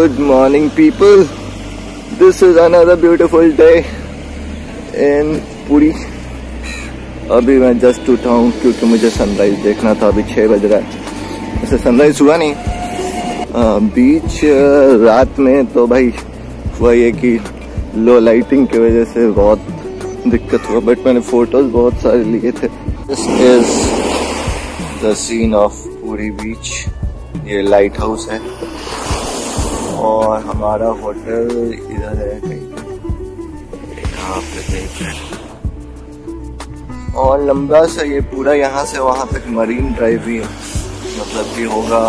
Good morning people. This is another beautiful day in Puri. अभी मैं just उठा हूँ क्योंकि मुझे सनराइज देखना था। अभी 6 बज रहा है, वैसे सनराइज हुआ नहीं। बीच रात में तो भाई हुआ ये कि लो लाइटिंग की वजह से बहुत दिक्कत हुआ, बट मैंने फोटोज बहुत सारे लिए थे। This is the scene of Puri beach. ये लाइट हाउस है और हमारा होटल इधर है कहीं यहाँ पे देख। और लंबा सा ये पूरा यहाँ से वहाँ तक मरीन ड्राइव भी है, मतलब कि होगा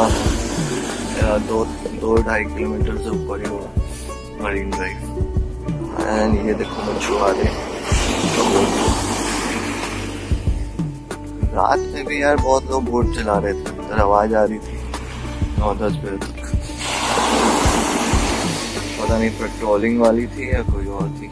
2-2.5 किलोमीटर से ऊपर ही होगा मरीन ड्राइव। एंड ये देखो मछुआरे। रात में भी यार बहुत लोग बोट चला रहे थे, इधर आवाज आ रही थी 9-10 बजे तक। पता नहीं पेट्रोलिंग वाली थी या कोई और थी।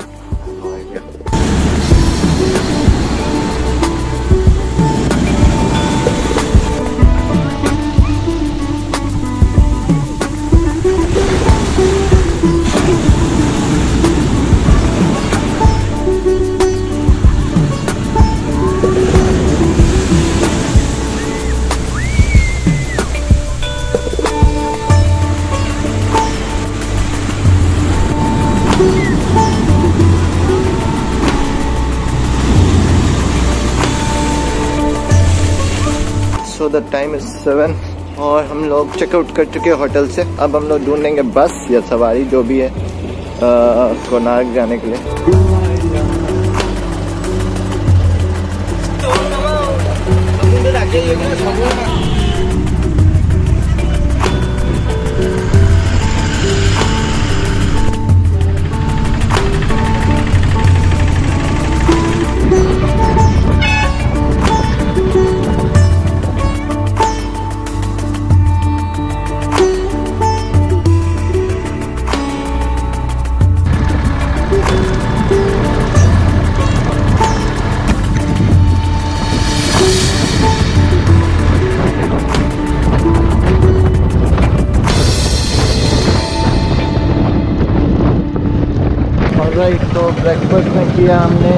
So the time is 7 और हम लोग चेकआउट कर चुके हैं होटल से। अब हम लोग ढूंढेंगे बस या सवारी जो भी है कोणार्क जाने के लिए। तो ब्रेकफास्ट में किया हमने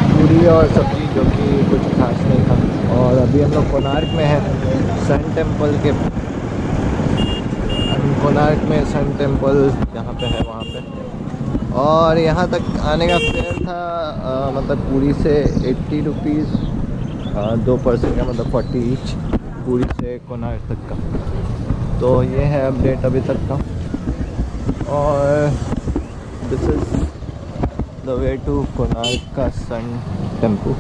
पूरी और सब्जी, जो कि कुछ खास नहीं था। और अभी हम लोग कोणार्क में हैं, सन टेम्पल के। कोणार्क में सन टेम्पल जहाँ पे है वहाँ पे। और यहाँ तक आने का फेयर था मतलब पूरी से 80 रुपीज़ 2 पर्सन का, मतलब 40 ईच पूरी से कोणार्क तक का। तो ये है अपडेट अभी तक का। और this is the way to Konark ka Sun Temple.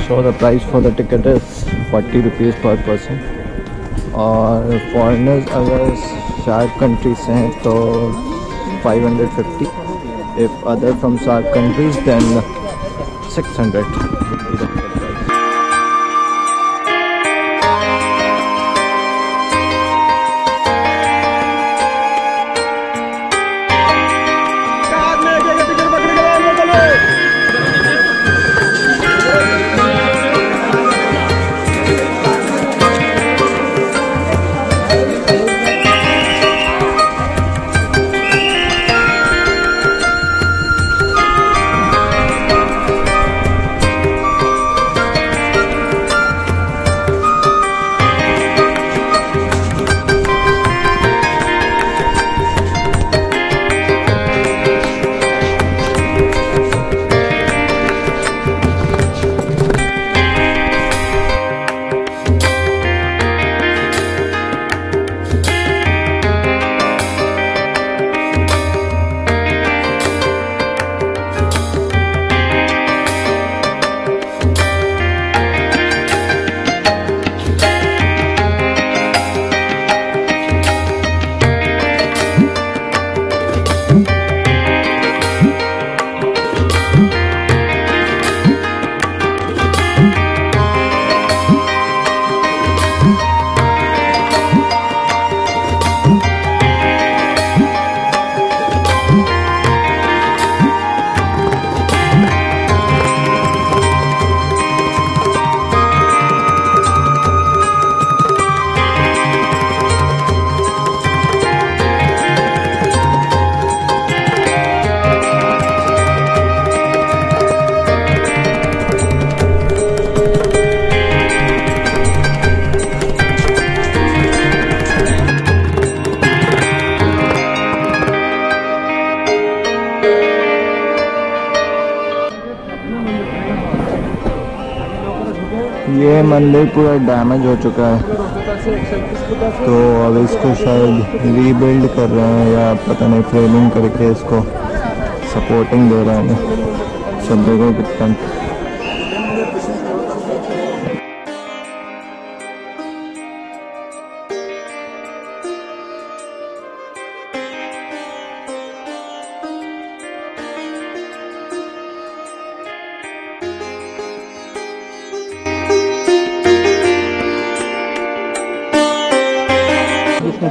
So the price for the ticket is 40 rupees per person. और फॉरेनर्स अगर सार्क कंट्रीज से हैं तो 550। If other from SAARC countries then 600। ये मंदिर पूरा डैमेज हो चुका है, तो अब इसको शायद रीबिल्ड कर रहे हैं या पता नहीं, फ्रेमिंग करके इसको सपोर्टिंग दे रहे हैं। सब देखो कितना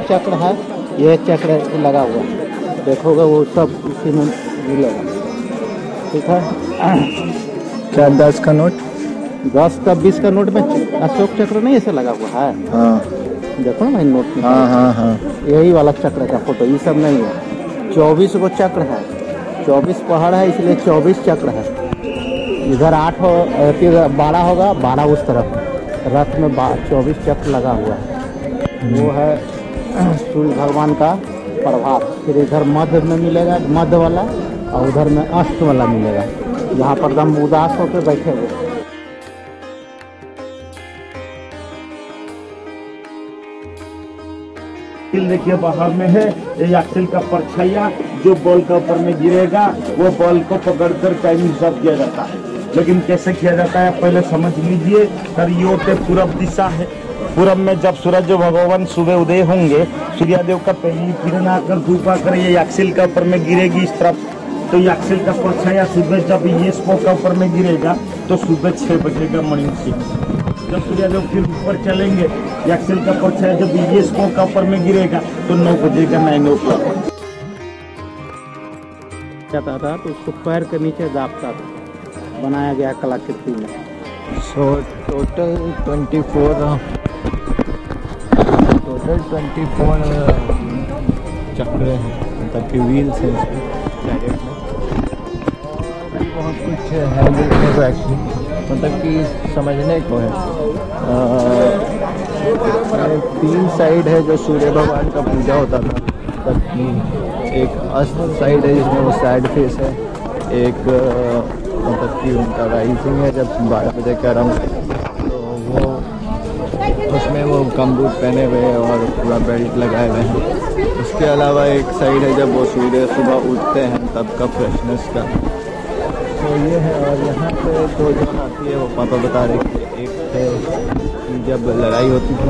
चक्र है, ये चक्र लगा हुआ देखोगे वो सब उसी में मिलेगा। ठीक है, क्या 10 का नोट, 10 का 20 का नोट में अशोक चक्र नहीं ऐसे लगा हुआ है। हाँ देखो ना भाई नोट में। हाँ हाँ हाँ, यही वाला चक्र का फोटो, ये सब नहीं है। 24 को चक्र है, 24 पहाड़ है इसलिए 24 चक्र है। इधर 8 हो, फिर 12 होगा, 12 उस तरफ रथ में 24 चक्र लगा हुआ है। वो है सूर्य भगवान का प्रभाव। फिर इधर मध्य में मिलेगा, मध्य वाला, और उधर में अस्त वाला मिलेगा। यहाँ पर हम उदास होकर बैठे हुए। देखिए बाहर में है ये एक्सेल का परछाइया, जो बॉल के ऊपर में गिरेगा वो बॉल को पकड़कर टाइम हिसाब किया जाता है। लेकिन कैसे किया जाता है पहले समझ लीजिए। सर ये होते पूरब दिशा है, पूरब में जब सूरज भगवान सुबह उदय होंगे, सूर्यदेव का पहली किरण आकर धूप आकर ये एक्सेल के ऊपर में गिरेगी इस तरफ, तो ये एक्सेल का परछाया सुबह जब ये स्पोक के ऊपर में गिरेगा तो सुबह 6 बजे का मॉर्निंग 6। जब सूर्यदेव फिर ऊपर चलेंगे, एक्सेल का परछाया जब ये स्पोक के ऊपर में गिरेगा तो 9 बजे का 9 o'clock जाता था, तो उसको पैर के नीचे दाबता था, बनाया गया कलाकृति में। सो टोटल 24 चक्र हैं, मतलब कि व्हील्स हैं इसमें कैरेट में। और बहुत कुछ है देखने को एक्चुअली, मतलब कि समझने को है। 3 साइड है जो सूर्य भगवान का पूजा होता था, मतलब एक अस्त साइड है जिसमें वो सैड फेस है, एक मतलब कि उनका राइजिंग है जब 12 बजे के अराउंड, तो वो उसमें वो गमबूट पहने हुए और पूरा बेल्ट लगाए हुए हैं। उसके अलावा एक साइड है जब वो सूर्य सुबह उठते हैं तब का फ्रेशनेस का, तो ये है। और यहाँ पे 2 जोन आती है, वो पापा बता रहे कि एक है कि जब लड़ाई होती थी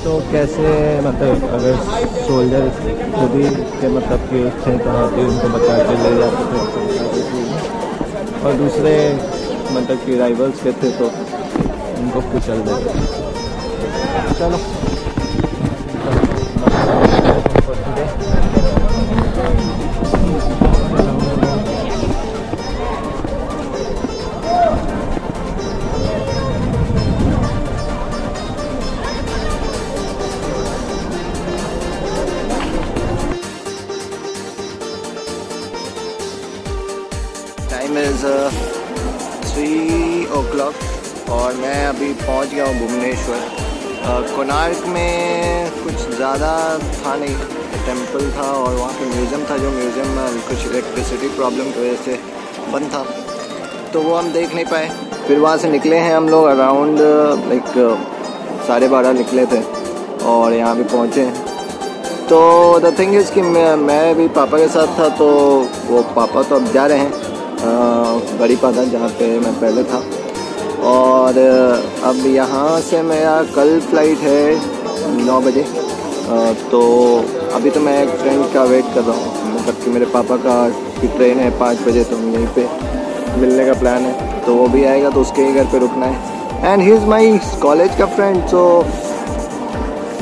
तो कैसे, मतलब अगर सोल्जर खुद ही के मतलब कि थे तो हाथी उनको बचा के ले जाते थे, और दूसरे मतलब कि राइवल्स के थे तो उनको कुचल देते। चलो टाइम इज़ 3 o'clock और मैं अभी पहुंच गया हूँ भुवनेश्वर। कोणार्क में कुछ ज़्यादा था नहीं, टेंपल था और वहाँ पे म्यूज़ियम था, जो म्यूज़ियम में कुछ इलेक्ट्रिसिटी प्रॉब्लम की वजह से बंद था, तो वो हम देख नहीं पाए। फिर वहाँ से निकले हैं हम लोग अराउंड लाइक 12:30 निकले थे और यहाँ भी पहुँचे हैं। तो द थिंग इज़ कि मैं भी पापा के साथ था, तो वो पापा तो अब जा रहे हैं बड़ी पादा जहाँ पे मैं पहले था, और अब यहाँ से मेरा कल फ्लाइट है 9 बजे। तो अभी तो मैं एक फ्रेंड का वेट कर रहा हूँ, मतलब कि मेरे पापा का की ट्रेन है 5 बजे, तो यहीं पे मिलने का प्लान है, तो वो भी आएगा तो उसके ही घर पे रुकना है। And he is my college का फ्रेंड, सो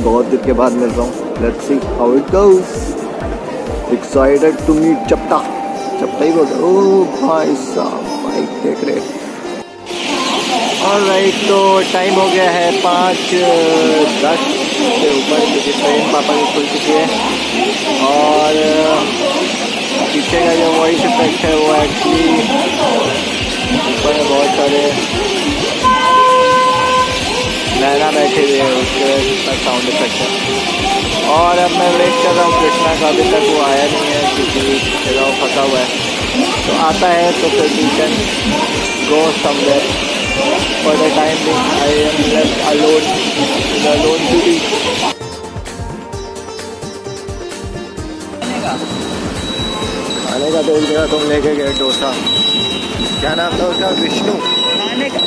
बहुत दिन के बाद मिल रहा हूँ। Let's see how it goes. Excited to meet चपटा ही बोल रहा। ओ भाई साहब बाइक देख रहे। ऑलराइट, तो टाइम हो गया है 5:10 से ऊपर, क्योंकि ट्रेन पापा की खुल चुकी है। और पीछे का जो वॉइस इफेक्ट है वो एक्चुअली ऊपर में बहुत सारे लहरा बैठे हुए हैं, उसके वजह से साउंड इफेक्ट है। और अब मैं वेट कर रहा हूँ कृष्णा का, अभी तक वो आया नहीं है क्योंकि जगह फंसा हुआ है, तो आता है तो फिर we can go somewhere. For the time being, I am left alone in a lone city. खाने का तो एक जगह तुम लेके गए डोसा, क्या नाम था उसका? विष्णु। खाने का